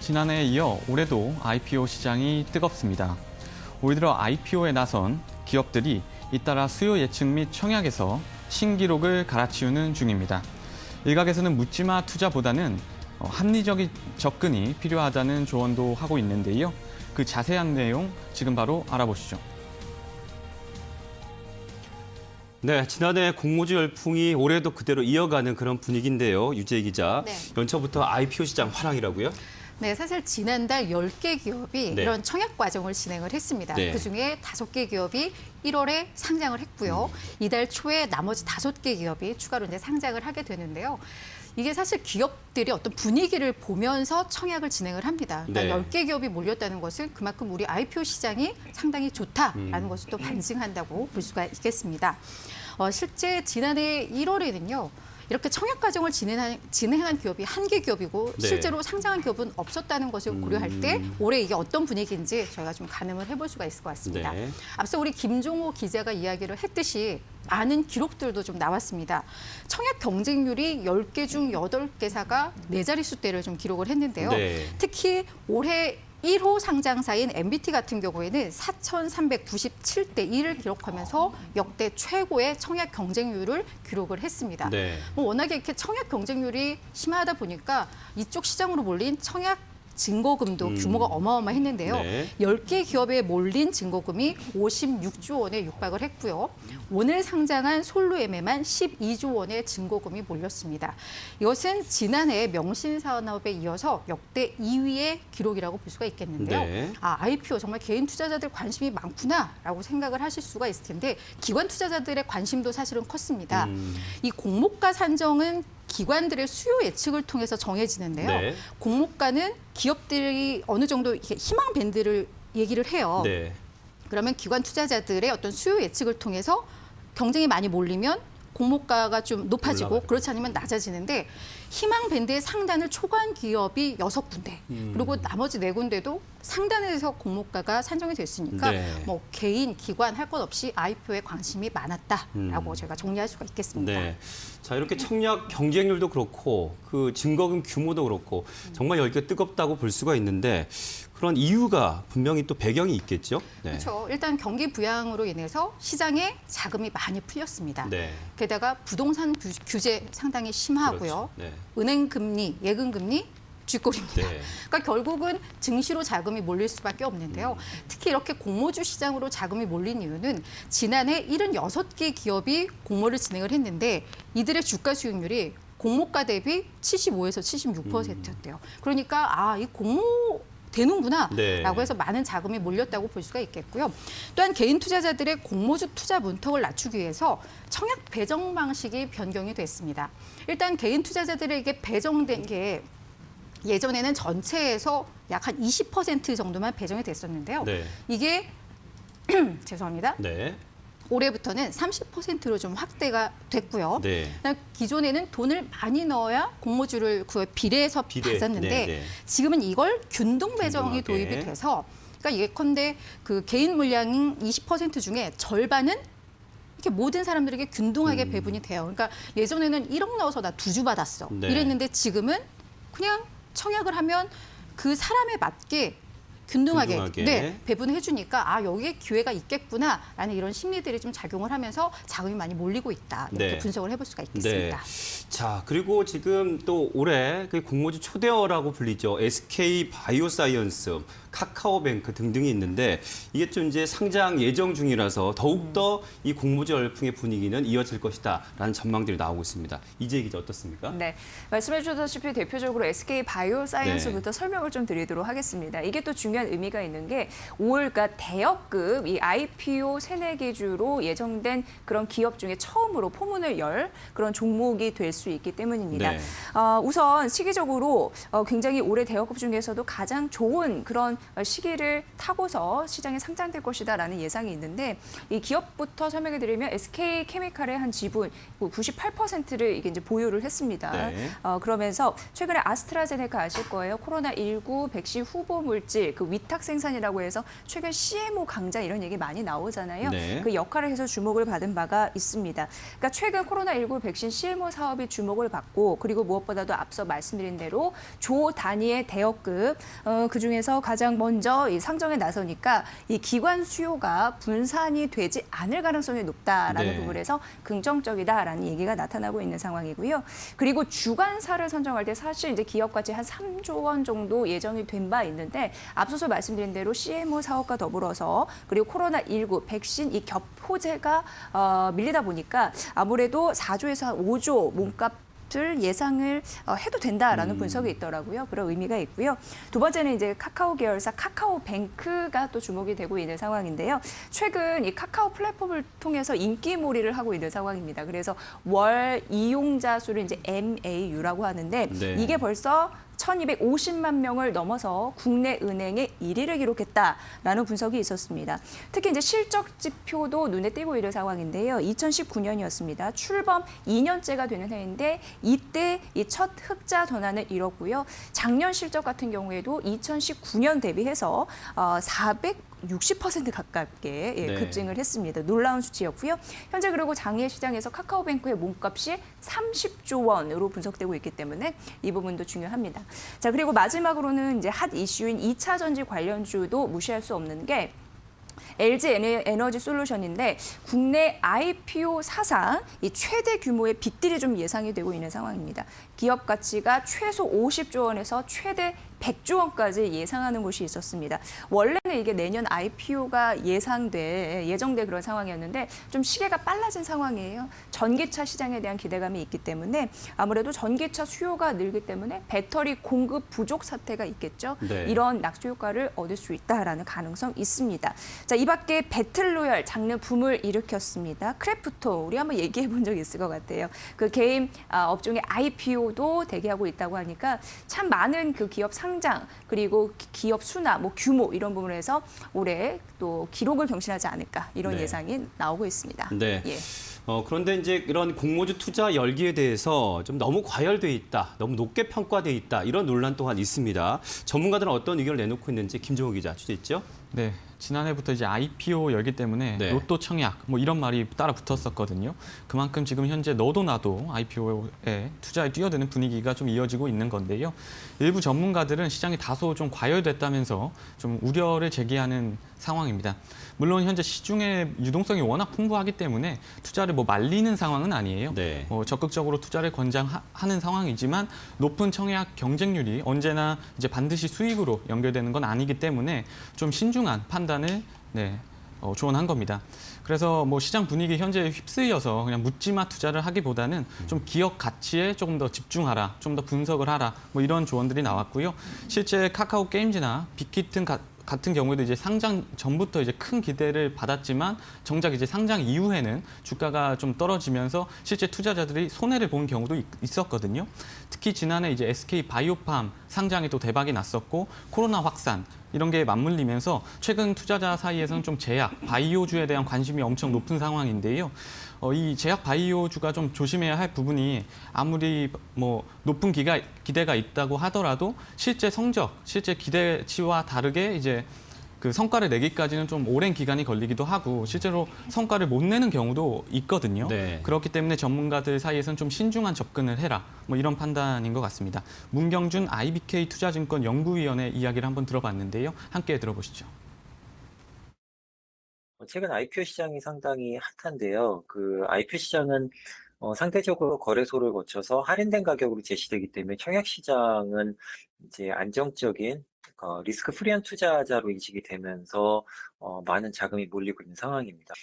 지난해에 이어 올해도 IPO 시장이 뜨겁습니다. 올 들어 IPO에 나선 기업들이 잇따라 수요 예측 및 청약에서 신기록을 갈아치우는 중입니다. 일각에서는 묻지마 투자보다는 합리적인 접근이 필요하다는 조언도 하고 있는데요. 그 자세한 내용 지금 바로 알아보시죠. 네, 지난해 공모주 열풍이 올해도 그대로 이어가는 그런 분위기인데요. 유재희 기자, 네. 연초부터 IPO 시장 화랑이라고요? 네, 사실 지난달 10개 기업이 네. 이런 청약 과정을 진행을 했습니다. 네. 그중에 5개 기업이 1월에 상장을 했고요. 이달 초에 나머지 5개 기업이 추가로 이제 상장을 하게 되는데요. 이게 사실 기업들이 어떤 분위기를 보면서 청약을 진행을 합니다. 그러니까 네. 10개 기업이 몰렸다는 것은 그만큼 우리 IPO 시장이 상당히 좋다라는 것을 또 반증한다고 볼 수가 있겠습니다. 실제 지난해 1월에는요. 이렇게 청약 과정을 진행한 기업이 1개 기업이고 네. 실제로 상장한 기업은 없었다는 것을 고려할 때 올해 이게 어떤 분위기인지 저희가 좀 가늠을 해볼 수가 있을 것 같습니다. 네. 앞서 우리 김종호 기자가 이야기를 했듯이 많은 기록들도 좀 나왔습니다. 청약 경쟁률이 10개 중 8개사가 4자릿수대를 좀 기록을 했는데요. 네. 특히 올해 1호 상장사인 MBT 같은 경우에는 4,397대 1을 기록하면서 역대 최고의 청약 경쟁률을 기록을 했습니다. 네. 워낙에 이렇게 청약 경쟁률이 심하다 보니까 이쪽 시장으로 몰린 청약 증거금도 규모가 어마어마했는데요. 네. 10개 기업에 몰린 증거금이 56조 원에 육박을 했고요. 오늘 상장한 솔루엠에만 12조 원의 증거금이 몰렸습니다. 이것은 지난해 명신산업에 이어서 역대 2위의 기록이라고 볼 수가 있겠는데요. 네. IPO 정말 개인 투자자들 관심이 많구나라고 생각을 하실 수가 있을 텐데 기관 투자자들의 관심도 사실은 컸습니다. 이 공모가 산정은 기관들의 수요 예측을 통해서 정해지는데요. 네. 공모가는 기업들이 어느 정도 이렇게 희망 밴드를 얘기를 해요. 네. 그러면 기관 투자자들의 어떤 수요 예측을 통해서 경쟁이 많이 몰리면 공모가가 좀 높아지고 올라가요. 그렇지 않으면 낮아지는데 희망 밴드의 상단을 초과한 기업이 6군데 그리고 나머지 4군데도 상단에서 공모가가 산정이 됐으니까 네. 뭐 개인, 기관 할 것 없이 IPO에 관심이 많았다라고 제가 정리할 수가 있겠습니다. 네. 자, 이렇게 청약 경쟁률도 그렇고 그 증거금 규모도 그렇고 정말 열기가 뜨겁다고 볼 수가 있는데 그런 이유가 분명히 또 배경이 있겠죠? 네. 그렇죠. 일단 경기 부양으로 인해서 시장에 자금이 많이 풀렸습니다. 네. 게다가 부동산 규제 상당히 심하고요. 그렇죠. 네. 은행 금리, 예금 금리 쥐꼬리입니다. 네. 그러니까 결국은 증시로 자금이 몰릴 수밖에 없는데요. 특히 이렇게 공모주 시장으로 자금이 몰린 이유는 지난해 76개 기업이 공모를 진행을 했는데 이들의 주가 수익률이 공모가 대비 75에서 76%였대요. 그러니까 이 공모 되는구나 네. 라고 해서 많은 자금이 몰렸다고 볼 수가 있겠고요. 또한 개인 투자자들의 공모주 투자 문턱을 낮추기 위해서 청약 배정 방식이 변경이 됐습니다. 일단 개인 투자자들에게 배정된 게 예전에는 전체에서 약 한 20% 정도만 배정이 됐었는데요. 네. 이게 죄송합니다. 네. 올해부터는 30%로 좀 확대가 됐고요. 네. 기존에는 돈을 많이 넣어야 공모주를 그 비례해서 받았는데 네, 네. 지금은 이걸 균등 배정이 균등하게. 도입이 돼서 그러니까 예컨대 그 개인 물량 20% 중에 절반은 이렇게 모든 사람들에게 균등하게 배분이 돼요. 그러니까 예전에는 1억 넣어서 나 2주 받았어. 네. 이랬는데 지금은 그냥 청약을 하면 그 사람에 맞게 균등하게. 네, 배분해 주니까 여기에 기회가 있겠구나라는 이런 심리들이 좀 작용을 하면서 자금이 많이 몰리고 있다. 이렇게 네. 분석을 해볼 수가 있겠습니다. 자, 그리고 지금 또 올해 그 공모주 초대어라고 불리죠. SK 바이오사이언스, 카카오뱅크 등등이 있는데 이게 좀 이제 상장 예정 중이라서 더욱더 이 공모주 열풍의 분위기는 이어질 것이다라는 전망들이 나오고 있습니다. 이재희 기자 어떻습니까? 네, 말씀해 주셨다시피 대표적으로 SK 바이오사이언스부터 설명을 좀 드리도록 하겠습니다. 이게 또 중요한 의미가 있는 게 5월 그러니까 대역급 이 IPO 새내기주로 예정된 그런 기업 중에 처음으로 포문을 열 그런 종목이 될 수 있기 때문입니다. 네. 우선 시기적으로 굉장히 올해 대역급 중에서도 가장 좋은 그런 시기를 타고서 시장에 상장될 것이다라는 예상이 있는데 이 기업부터 설명해 드리면 SK케미칼의 한 지분 98%를 이게 이제 보유를 했습니다. 네. 그러면서 최근에 아스트라제네카 아실 거예요. 코로나19 백신 후보 물질 그 그 위탁 생산이라고 해서 최근 CMO 강자 이런 얘기 많이 나오잖아요. 네. 그 역할을 해서 주목을 받은 바가 있습니다. 그러니까 최근 코로나19 백신 CMO 사업이 주목을 받고 그리고 무엇보다도 앞서 말씀드린 대로 조 단위의 대여급 그중에서 가장 먼저 이 상정에 나서니까 이 기관 수요가 분산이 되지 않을 가능성이 높다라는 네. 부분에서 긍정적이다라는 얘기가 나타나고 있는 상황이고요. 그리고 주관사를 선정할 때 사실 이제 기업 가치 한 3조 원 정도 예정이 된 바 있는데 앞서서 말씀드린 대로 CMO 사업과 더불어서 그리고 코로나19 백신 이 겹호재가 밀리다 보니까 아무래도 4조에서 5조 몸값 예상을 해도 된다라는 분석이 있더라고요. 그런 의미가 있고요. 두 번째는 이제 카카오 계열사 카카오뱅크가 또 주목이 되고 있는 상황인데요. 최근 이 카카오 플랫폼을 통해서 인기몰이를 하고 있는 상황입니다. 그래서 월 이용자 수를 이제 MAU라고 하는데 네. 이게 벌써 1,250만 명을 넘어서 국내 은행의 1위를 기록했다라는 분석이 있었습니다. 특히 이제 실적 지표도 눈에 띄고 있는 상황인데요. 2019년이었습니다. 출범 2년째가 되는 해인데 이때 이 첫 흑자 전환을 이뤘고요. 작년 실적 같은 경우에도 2019년 대비해서 460% 가깝게 네. 급증을 했습니다. 놀라운 수치였고요. 현재 그리고 장외 시장에서 카카오뱅크의 몸값이 30조 원으로 분석되고 있기 때문에 이 부분도 중요합니다. 자, 그리고 마지막으로는 이제 핫 이슈인 2차 전지 관련주도 무시할 수 없는 게 LG 에너지 솔루션인데 국내 IPO 사상 이 최대 규모의 빅딜이 좀 예상이 되고 있는 상황입니다. 기업 가치가 최소 50조 원에서 최대 100조 원까지 예상하는 곳이 있었습니다. 원래는 이게 내년 IPO가 예정돼 그런 상황이었는데 좀 시계가 빨라진 상황이에요. 전기차 시장에 대한 기대감이 있기 때문에 아무래도 전기차 수요가 늘기 때문에 배터리 공급 부족 사태가 있겠죠. 네. 이런 낙수 효과를 얻을 수 있다라는 가능성 있습니다. 자, 이 밖에 배틀로얄 장르 붐을 일으켰습니다. 크래프톤 우리 한번 얘기해 본 적 있을 것 같아요. 그 게임 업종의 IPO도 대기하고 있다고 하니까 참 많은 그 기업 상장 그리고 기업 수나 뭐 규모 이런 부분에서 올해 또 기록을 경신하지 않을까 이런 네. 예상이 나오고 있습니다. 네. 예. 그런데 이제 이런 공모주 투자 열기에 대해서 좀 너무 과열돼 있다, 너무 높게 평가돼 있다 이런 논란 또한 있습니다. 전문가들은 어떤 의견을 내놓고 있는지 김종우 기자 취재했죠. 네, 지난해부터 이제 IPO 열기 때문에 네. 로또 청약 뭐 이런 말이 따라 붙었었거든요. 그만큼 지금 현재 너도 나도 IPO에 투자에 뛰어드는 분위기가 좀 이어지고 있는 건데요. 일부 전문가들은 시장이 다소 좀 과열됐다면서 좀 우려를 제기하는 상황입니다. 물론 현재 시중의 유동성이 워낙 풍부하기 때문에 투자를 뭐 말리는 상황은 아니에요. 네. 적극적으로 투자를 권장하는 상황이지만 높은 청약 경쟁률이 언제나 이제 반드시 수익으로 연결되는 건 아니기 때문에 좀 신중한 판단을 조언한 겁니다. 그래서 뭐 시장 분위기 현재 휩쓸려서 그냥 묻지마 투자를 하기보다는 좀 기업 가치에 조금 더 집중하라, 좀 더 분석을 하라, 뭐 이런 조언들이 나왔고요. 실제 카카오 게임즈나 빅히트 같은 경우에도 이제 상장 전부터 이제 큰 기대를 받았지만 정작 이제 상장 이후에는 주가가 좀 떨어지면서 실제 투자자들이 손해를 본 경우도 있었거든요. 특히 지난해 이제 SK 바이오팜 상장이 또 대박이 났었고 코로나 확산 이런 게 맞물리면서 최근 투자자 사이에서는 좀 제약, 바이오주에 대한 관심이 엄청 높은 상황인데요. 이 제약 바이오주가 좀 조심해야 할 부분이 아무리 뭐 높은 기대가 있다고 하더라도 실제 성적, 실제 기대치와 다르게 이제 그 성과를 내기까지는 좀 오랜 기간이 걸리기도 하고 실제로 성과를 못 내는 경우도 있거든요. 네. 그렇기 때문에 전문가들 사이에서는 좀 신중한 접근을 해라. 뭐 이런 판단인 것 같습니다. 문경준 IBK 투자증권 연구위원회 이야기를 한번 들어봤는데요. 함께 들어보시죠. 최근 IPO 시장이 상당히 핫한데요. 그 IPO 시장은 상대적으로 거래소를 거쳐서 할인된 가격으로 제시되기 때문에 청약 시장은 이제 안정적인 리스크 프리한 투자자로 인식이 되면서 많은 자금이 몰리고 있는 상황입니다.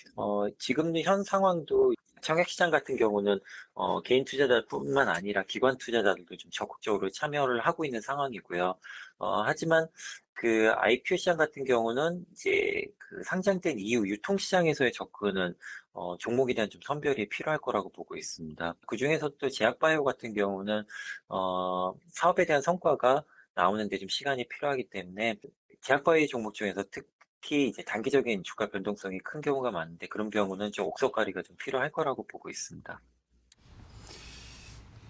지금 현 상황도 청약 시장 같은 경우는 개인 투자자뿐만 아니라 기관 투자자들도 좀 적극적으로 참여를 하고 있는 상황이고요. 하지만 그 IPO 시장 같은 경우는 이제 그 상장된 이후 유통 시장에서의 접근은 종목에 대한 좀 선별이 필요할 거라고 보고 있습니다. 그 중에서 또 제약바이오 같은 경우는 사업에 대한 성과가 나오는데 좀 시간이 필요하기 때문에 제약바이오 종목 중에서 특히 이제 단기적인 주가 변동성이 큰 경우가 많은데 그런 경우는 좀 옥석 가리가 좀 필요할 거라고 보고 있습니다.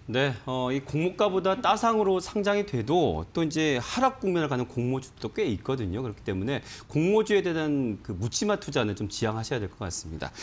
네, 이 공모가보다 따상으로 상장이 돼도 또 이제 하락 국면을 가는 공모주도 꽤 있거든요. 그렇기 때문에 공모주에 대한 그 묻지마 투자는 좀 지양하셔야 될 것 같습니다.